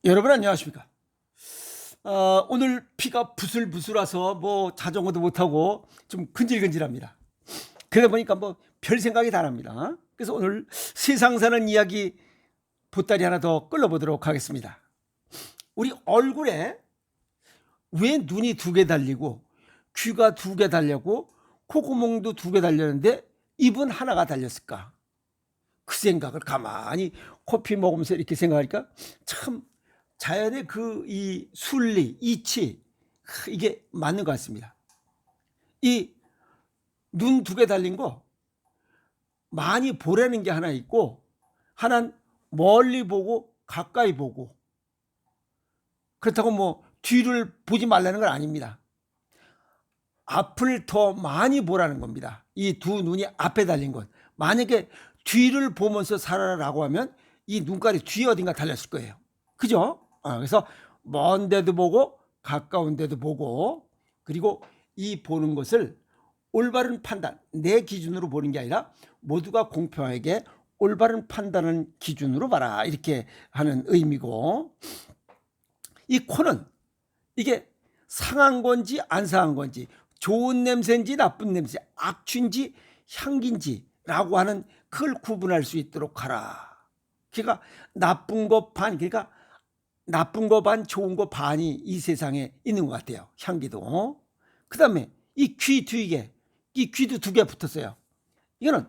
여러분 안녕하십니까? 오늘 피가 부슬부슬 와서 뭐 자전거도 못하고 좀 근질근질합니다. 그러다 보니까 뭐 별 생각이 다 납니다. 그래서 오늘 세상 사는 이야기 보따리 하나 더 끌어보도록 하겠습니다. 우리 얼굴에 왜 눈이 두 개 달리고 귀가 두 개 달렸고 콧구멍도 두 개 달렸는데 입은 하나가 달렸을까? 그 생각을 가만히 커피 먹으면서 이렇게 생각하니까 참 자연의 그 이 순리, 이치 이게 맞는 것 같습니다. 이 눈 두 개 달린 거 많이 보라는 게 하나 있고 하나는 멀리 보고 가까이 보고 그렇다고 뭐 뒤를 보지 말라는 건 아닙니다. 앞을 더 많이 보라는 겁니다. 이 두 눈이 앞에 달린 것. 만약에 뒤를 보면서 살아라고 하면 이 눈깔이 뒤에 어딘가 달렸을 거예요. 그죠? 그래서 먼 데도 보고 가까운 데도 보고 그리고 이 보는 것을 올바른 판단, 내 기준으로 보는 게 아니라 모두가 공평하게 올바른 판단을 기준으로 봐라 이렇게 하는 의미고, 이 코는 이게 상한 건지 안 상한 건지 좋은 냄새인지 나쁜 냄새, 악취인지 향기인지라고 하는 그걸 구분할 수 있도록 하라. 그러니까 나쁜 거 반, 그러니까 나쁜 거 반, 좋은 거 반이 이 세상에 있는 것 같아요. 향기도. 그 다음에 이 귀 뒤에, 이 귀도 두 개 붙었어요. 이거는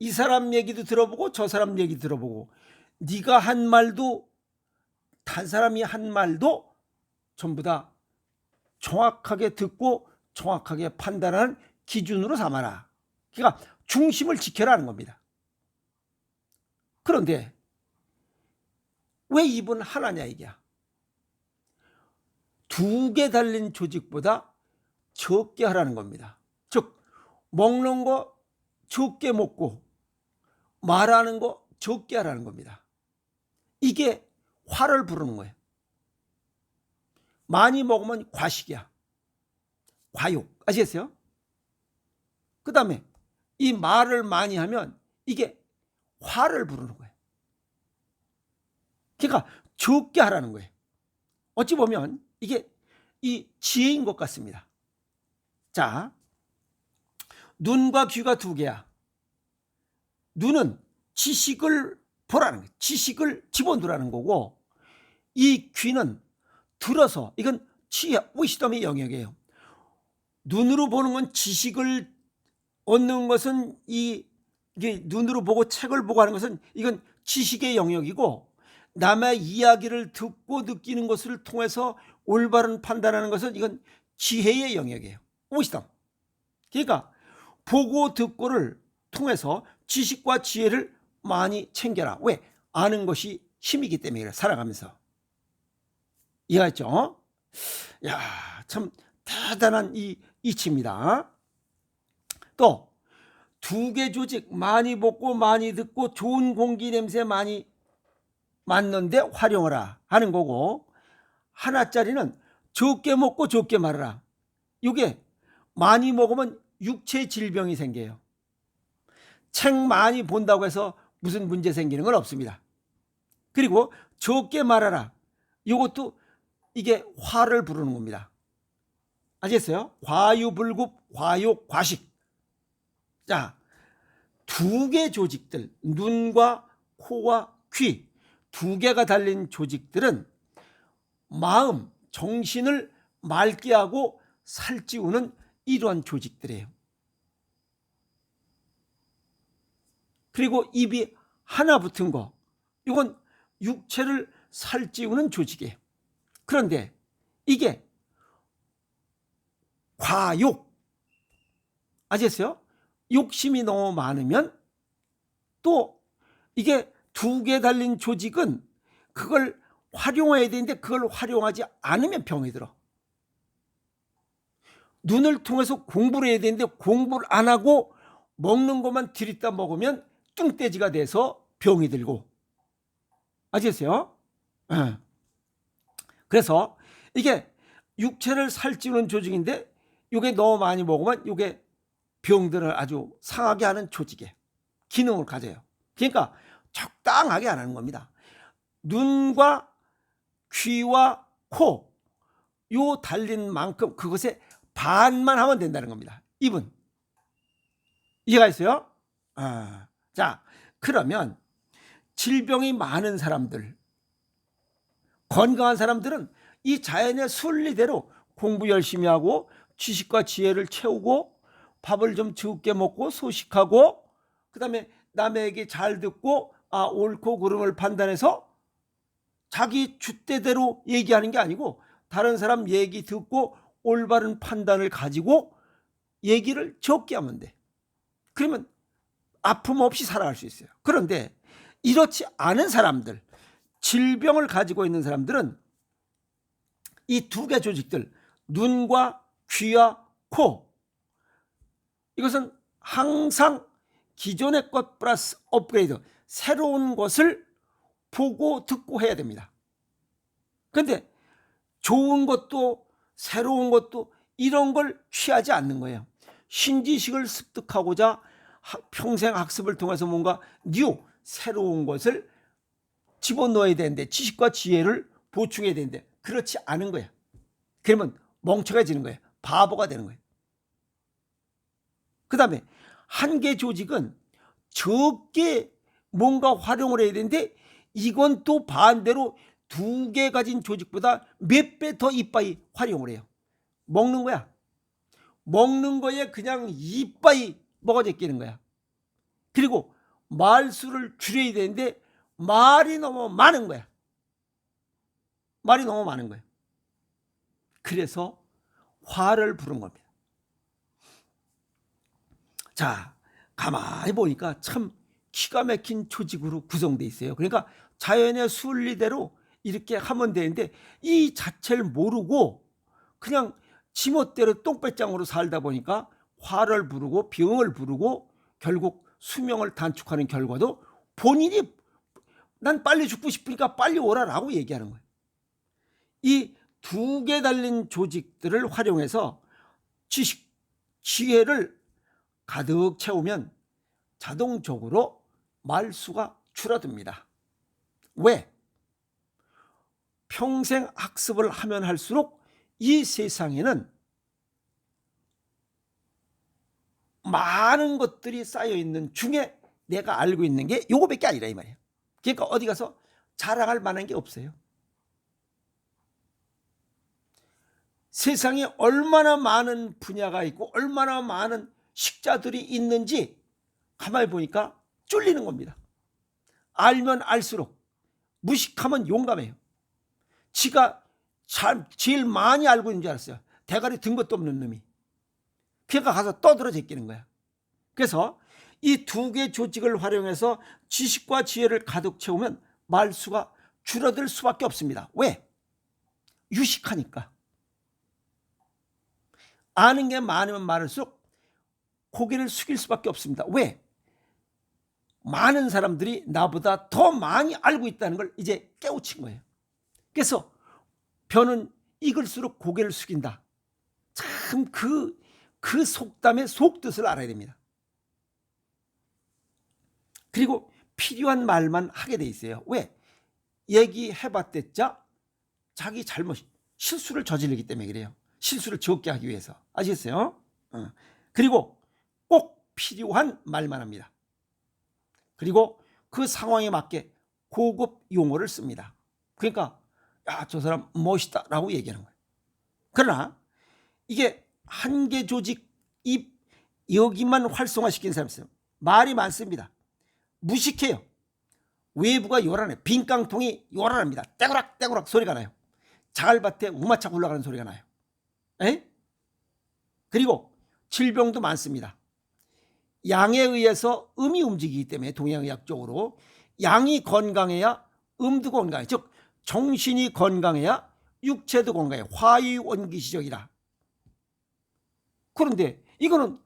이 사람 얘기도 들어보고 저 사람 얘기 들어보고 네가 한 말도 단 사람이 한 말도 전부 다 정확하게 듣고 정확하게 판단하는 기준으로 삼아라. 그러니까 중심을 지켜라는 겁니다. 그런데 왜 입은 하나냐 이게야. 두 개 달린 조직보다 적게 하라는 겁니다. 즉 먹는 거 적게 먹고 말하는 거 적게 하라는 겁니다. 이게 화를 부르는 거예요. 많이 먹으면 과식이야. 과욕. 아시겠어요? 그 다음에 이 말을 많이 하면 이게 화를 부르는 거예요. 그러니까 적게 하라는 거예요. 어찌 보면 이게 이 지혜인 것 같습니다. 자, 눈과 귀가 두 개야. 눈은 지식을 보라는 거예요. 지식을 집어넣으라는 거고, 이 귀는 들어서, 이건 지혜, 위시덤의 영역이에요. 눈으로 보는 건 지식을 얻는 것은 이게 눈으로 보고 책을 보고 하는 것은 이건 지식의 영역이고, 남의 이야기를 듣고 느끼는 것을 통해서 올바른 판단하는 것은 이건 지혜의 영역이에요. 위시덤. 그러니까 보고 듣고를 통해서 지식과 지혜를 많이 챙겨라. 왜? 아는 것이 힘이기 때문에 그래, 살아가면서. 이해했죠? 야, 참 대단한 이 이치입니다. 또 두 개 조직 많이 먹고 많이 듣고 좋은 공기 냄새 많이 맡는데 활용하라 하는 거고, 하나짜리는 적게 먹고 적게 말하라. 이게 많이 먹으면 육체 질병이 생겨요. 책 많이 본다고 해서 무슨 문제 생기는 건 없습니다. 그리고 적게 말하라. 이것도 이게 화를 부르는 겁니다. 아시겠어요? 과유불급, 과욕, 과식. 자, 두 개 조직들, 눈과 코와 귀, 두 개가 달린 조직들은 마음, 정신을 맑게 하고 살찌우는 이러한 조직들이에요. 그리고 입이 하나 붙은 거, 이건 육체를 살찌우는 조직이에요. 그런데 이게 과욕, 아시겠어요? 욕심이 너무 많으면 또 이게 두 개 달린 조직은 그걸 활용해야 되는데 그걸 활용하지 않으면 병이 들어. 눈을 통해서 공부를 해야 되는데 공부를 안 하고 먹는 것만 들이다 먹으면 뚱돼지가 돼서 병이 들고. 아시겠어요? 그래서 이게 육체를 살찌우는 조직인데 이게 너무 많이 먹으면 이게 병들을 아주 상하게 하는 조직의 기능을 가져요. 그러니까 적당하게 안 하는 겁니다. 눈과 귀와 코, 요 달린 만큼 그것의 반만 하면 된다는 겁니다. 입은. 이해가 있어요? 자, 그러면 질병이 많은 사람들, 건강한 사람들은 이 자연의 순리대로 공부 열심히 하고 지식과 지혜를 채우고 밥을 좀 적게 먹고 소식하고 그다음에 남의 얘기 잘 듣고 옳고 그름을 판단해서 자기 줏대대로 얘기하는 게 아니고 다른 사람 얘기 듣고 올바른 판단을 가지고 얘기를 적게 하면 돼. 그러면 아픔 없이 살아갈 수 있어요. 그런데 이렇지 않은 사람들, 질병을 가지고 있는 사람들은 이 두 개 조직들, 눈과 귀와 코, 이것은 항상 기존의 것 플러스 업그레이드, 새로운 것을 보고 듣고 해야 됩니다. 그런데 좋은 것도 새로운 것도 이런 걸 취하지 않는 거예요. 신지식을 습득하고자 평생 학습을 통해서 뭔가 새로운 것을 집어넣어야 되는데, 지식과 지혜를 보충해야 되는데 그렇지 않은 거야. 그러면 멍청해지는 거예요. 바보가 되는 거예요. 그 다음에 한 개 조직은 적게 뭔가 활용을 해야 되는데 이건 또 반대로 두 개 가진 조직보다 몇 배 더 이빠이 활용을 해요. 먹는 거야. 먹는 거에 그냥 이빠이 먹어져 끼는 거야. 그리고 말수를 줄여야 되는데 말이 너무 많은 거야. 말이 너무 많은 거야. 그래서 화를 부른 겁니다. 자, 가만히 보니까 참 기가 막힌 조직으로 구성되어 있어요. 그러니까 자연의 순리대로 이렇게 하면 되는데 이 자체를 모르고 그냥 지멋대로 똥배짱으로 살다 보니까 화를 부르고 병을 부르고 결국 수명을 단축하는 결과도 본인이 난 빨리 죽고 싶으니까 빨리 오라라고 얘기하는 거예요. 이 두 개 달린 조직들을 활용해서 지식, 지혜를 가득 채우면 자동적으로 말수가 줄어듭니다. 왜? 평생 학습을 하면 할수록 이 세상에는 많은 것들이 쌓여 있는 중에 내가 알고 있는 게 요거밖에 아니라 이 말이에요. 그러니까 어디 가서 자랑할 만한 게 없어요. 세상에 얼마나 많은 분야가 있고 얼마나 많은 식자들이 있는지 가만히 보니까 쫄리는 겁니다. 알면 알수록, 무식하면 용감해요. 지가 제일 많이 알고 있는 줄 알았어요. 대가리 든 것도 없는 놈이. 그러니까 가서 떠들어 제끼는 거야. 그래서 이 두 개 조직을 활용해서 지식과 지혜를 가득 채우면 말수가 줄어들 수밖에 없습니다. 왜? 유식하니까. 아는 게 많으면 많을수록 고개를 숙일 수밖에 없습니다. 왜? 많은 사람들이 나보다 더 많이 알고 있다는 걸 이제 깨우친 거예요. 그래서 벼는 익을수록 고개를 숙인다. 참 그 속담의 속뜻을 알아야 됩니다. 그리고 필요한 말만 하게 돼 있어요. 왜? 얘기해봤댔자 자기 잘못, 실수를 저지르기 때문에 그래요. 실수를 적게 하기 위해서. 아시겠어요? 그리고 꼭 필요한 말만 합니다. 그리고 그 상황에 맞게 고급 용어를 씁니다. 그러니까 야, 저 사람 멋있다 라고 얘기하는 거예요. 그러나 이게 한 개 조직 여기만 활성화시킨 사람이 있어요. 말이 많습니다. 무식해요. 외부가 요란해. 빈깡통이 요란합니다. 떼구락 떼구락 소리가 나요. 자갈밭에 우마차 굴러가는 소리가 나요. 그리고 질병도 많습니다. 양에 의해서 음이 움직이기 때문에 동양의학적으로 양이 건강해야 음도 건강해. 즉 정신이 건강해야 육체도 건강해. 화유원기시적이라. 그런데 이거는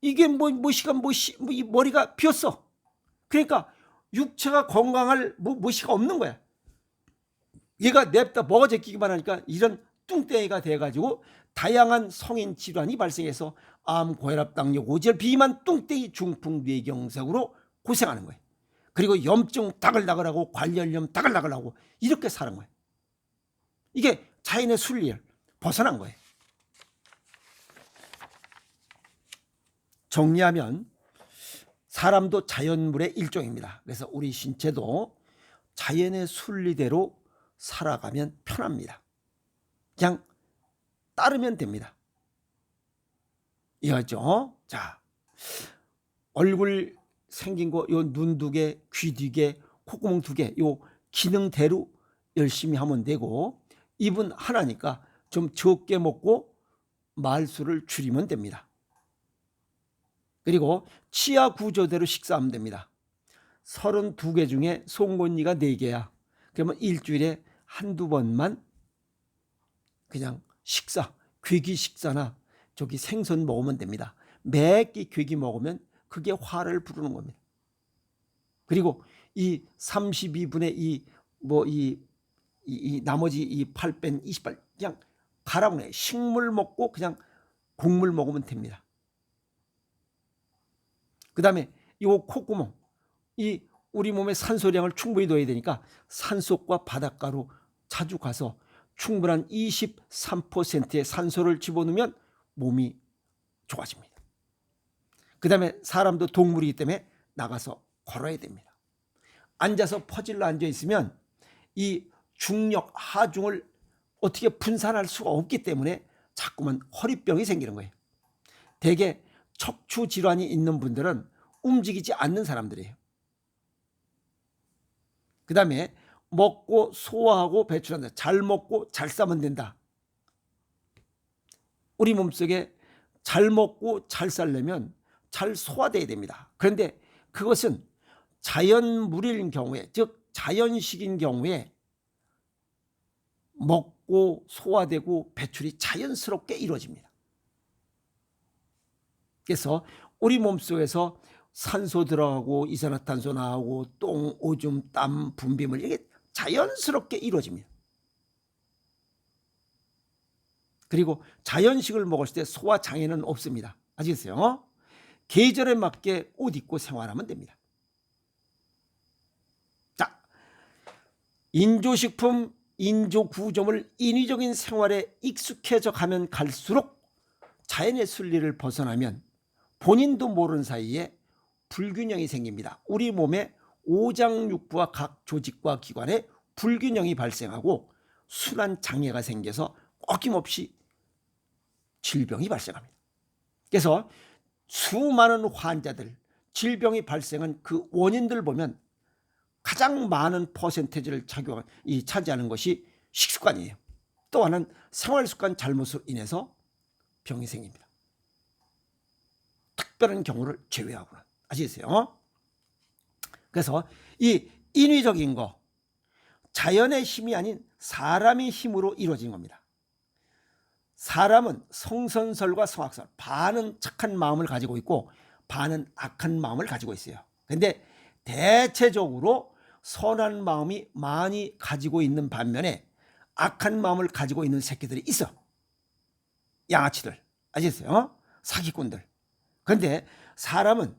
이게 머리가 비었어. 그러니까 육체가 건강할 뭐시가 없는 거야. 얘가 냅다 먹어 제끼기만 하니까 이런 뚱땡이가 돼가지고 다양한 성인 질환이 발생해서 암, 고혈압, 당뇨, 고지혈, 비만, 뚱땡이, 중풍, 뇌경색으로 고생하는 거예요. 그리고 염증 다글다글하고 관절염 다글다글하고 이렇게 사는 거예요. 이게 자연의 순리를 벗어난 거예요. 정리하면 사람도 자연물의 일종입니다. 그래서 우리 신체도 자연의 순리대로 살아가면 편합니다. 그냥 따르면 됩니다. 이해하죠? 자, 얼굴 생긴 거, 요 눈 2개, 귀 2개, 콧구멍 2개, 요 기능대로 열심히 하면 되고, 입은 하나니까 좀 적게 먹고 말수를 줄이면 됩니다. 그리고 치아 구조대로 식사하면 됩니다. 32개 중에 송곳니가 4개야. 그러면 일주일에 한두 번만 그냥 식사, 괴기 식사나 저기 생선 먹으면 됩니다. 매끼 괴기 먹으면 그게 화를 부르는 겁니다. 그리고 이 32분의 이 나머지 이 8 뺀 28 그냥 가라고네. 식물 먹고 그냥 곡물 먹으면 됩니다. 그 다음에 이 콧구멍, 이 우리 몸에 산소량을 충분히 넣어야 되니까 산속과 바닷가로 자주 가서 충분한 23%의 산소를 집어넣으면 몸이 좋아집니다. 그 다음에 사람도 동물이기 때문에 나가서 걸어야 됩니다. 앉아서 퍼질러 앉아 있으면 이 중력, 하중을 어떻게 분산할 수가 없기 때문에 자꾸만 허리병이 생기는 거예요. 대개 척추 질환이 있는 분들은 움직이지 않는 사람들이에요. 그 다음에 먹고 소화하고 배출한다. 잘 먹고 잘 싸면 된다. 우리 몸속에 잘 먹고 잘 살려면 잘 소화돼야 됩니다. 그런데 그것은 자연물인 경우에, 즉 자연식인 경우에 먹고 소화되고 배출이 자연스럽게 이루어집니다. 그래서 우리 몸속에서 산소 들어가고 이산화탄소 나오고 똥, 오줌, 땀, 분비물 이게 자연스럽게 이루어집니다. 그리고 자연식을 먹을 때 소화장애는 없습니다. 아시겠어요? 계절에 맞게 옷 입고 생활하면 됩니다. 자, 인조식품, 인조구조물 인위적인 생활에 익숙해져 가면 갈수록 자연의 순리를 벗어나면 본인도 모르는 사이에 불균형이 생깁니다. 우리 몸의 오장육부와 각 조직과 기관에 불균형이 발생하고 순환 장애가 생겨서 어김없이 질병이 발생합니다. 그래서 수많은 환자들, 질병이 발생한 그 원인들 보면 가장 많은 퍼센테이지를 차지하는 것이 식습관이에요. 또 하나는 생활습관 잘못으로 인해서 병이 생깁니다. 특별한 경우를 제외하고는. 아시겠어요? 그래서 이 인위적인 거, 자연의 힘이 아닌 사람의 힘으로 이루어진 겁니다. 사람은 성선설과 성악설, 반은 착한 마음을 가지고 있고 반은 악한 마음을 가지고 있어요. 그런데 대체적으로 선한 마음이 많이 가지고 있는 반면에 악한 마음을 가지고 있는 새끼들이 있어. 양아치들, 아시겠어요? 사기꾼들. 그런데 사람은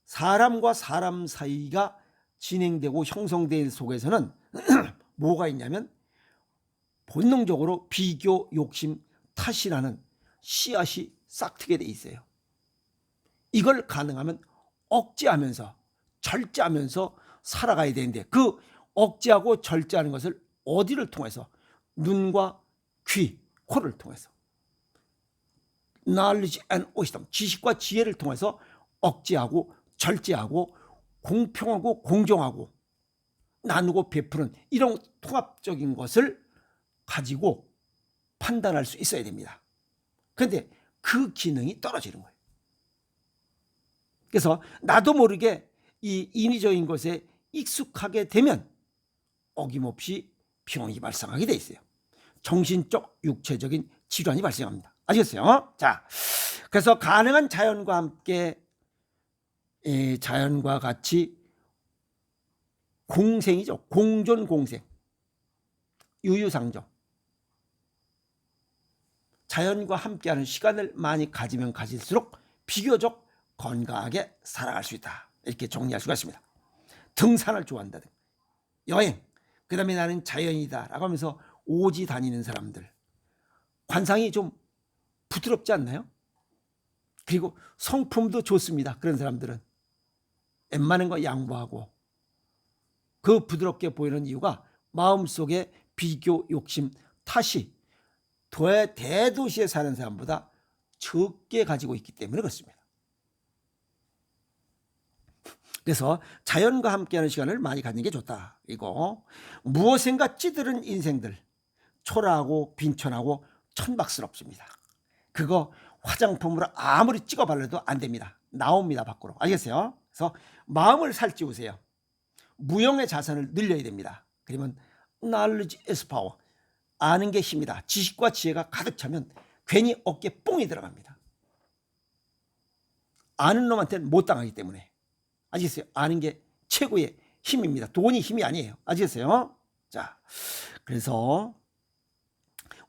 사람과 사람 사이가 진행되고 형성된 속에서는 뭐가 있냐면 본능적으로 비교, 욕심, 탓이라는 씨앗이 싹트게 돼 있어요. 이걸 가능하면 억제하면서 절제하면서 살아가야 되는데 그 억제하고 절제하는 것을 어디를 통해서? 눈과 귀, 코를 통해서. knowledge and wisdom, 지식과 지혜를 통해서 억제하고 절제하고 공평하고 공정하고 나누고 베푸는 이런 통합적인 것을 가지고 판단할 수 있어야 됩니다. 그런데 그 기능이 떨어지는 거예요. 그래서 나도 모르게 이 인위적인 것에 익숙하게 되면 어김없이 병이 발생하게 돼 있어요. 정신적, 육체적인 질환이 발생합니다. 아시겠어요? 자, 그래서 가능한 자연과 함께 자연과 같이 공생이죠. 공존 공생, 유유상종. 자연과 함께하는 시간을 많이 가지면 가질수록 비교적 건강하게 살아갈 수 있다. 이렇게 정리할 수가 있습니다. 등산을 좋아한다든가 여행, 그 다음에 나는 자연이다 라고 하면서 오지 다니는 사람들, 관상이 좀 부드럽지 않나요? 그리고 성품도 좋습니다. 그런 사람들은 웬만한 거 양보하고, 그 부드럽게 보이는 이유가 마음속에 비교, 욕심, 탓이 대도시에 사는 사람보다 적게 가지고 있기 때문에 그렇습니다. 그래서 자연과 함께하는 시간을 많이 갖는 게 좋다. 이거 무엇인가 찌들은 인생들, 초라하고 빈천하고 천박스럽습니다. 그거 화장품으로 아무리 찍어 발라도 안 됩니다. 나옵니다, 밖으로. 알겠어요? 그래서 마음을 살찌우세요. 무형의 자산을 늘려야 됩니다. 그러면 knowledge is power. 아는 게 힘이다. 지식과 지혜가 가득 차면 괜히 어깨에 뽕이 들어갑니다. 아는 놈한테는 못 당하기 때문에. 아시겠어요? 아는 게 최고의 힘입니다. 돈이 힘이 아니에요. 아시겠어요? 자, 그래서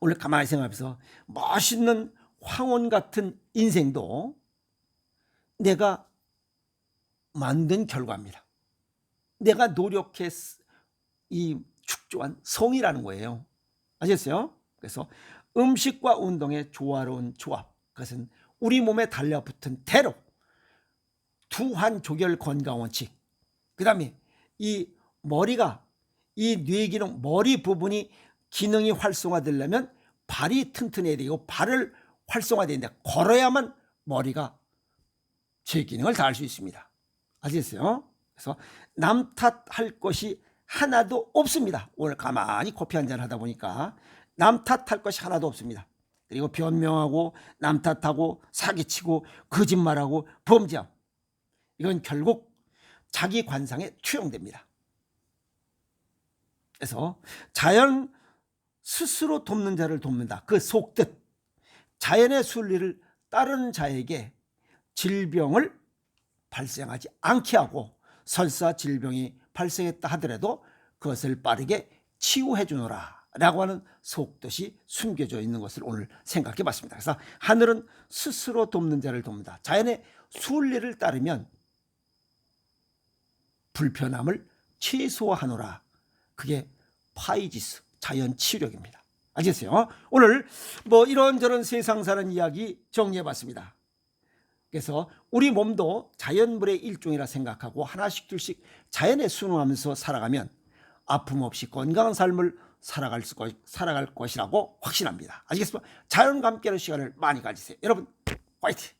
오늘 가만히 생각해서 멋있는 황혼 같은 인생도 내가 만든 결과입니다. 내가 노력해 이 축조한 성이라는 거예요. 아시겠어요? 그래서 음식과 운동의 조화로운 조합, 그것은 우리 몸에 달라붙은 대로 두한조결 건강원칙, 그 다음에 이 머리가, 이 뇌기능, 머리 부분이 기능이 활성화되려면 발이 튼튼해야 되고 발을 활성화되는데 걸어야만 머리가 제 기능을 다할 수 있습니다. 아시겠어요? 그래서 남 탓할 것이 하나도 없습니다. 오늘 가만히 커피 한잔 하다 보니까 남 탓할 것이 하나도 없습니다. 그리고 변명하고 남 탓하고 사기치고 거짓말하고 범죄하고, 이건 결국 자기 관상에 투영됩니다. 그래서 자연 스스로 돕는 자를 돕는다. 그 속뜻, 자연의 순리를 따르는 자에게 질병을 발생하지 않게 하고, 설사 질병이 발생했다 하더라도 그것을 빠르게 치유해 주노라 라고 하는 속뜻이 숨겨져 있는 것을 오늘 생각해 봤습니다. 그래서 하늘은 스스로 돕는 자를 돕는다. 자연의 순리를 따르면 불편함을 최소화하노라. 그게 파이지스, 자연 치유력입니다. 아시겠어요? 오늘 뭐 이런저런 세상 사는 이야기 정리해 봤습니다. 그래서 우리 몸도 자연물의 일종이라 생각하고 하나씩 둘씩 자연에 순응하면서 살아가면 아픔 없이 건강한 삶을 살아갈 것이라고 확신합니다. 아시겠습니까? 자연과 함께하는 시간을 많이 가지세요. 여러분 화이팅!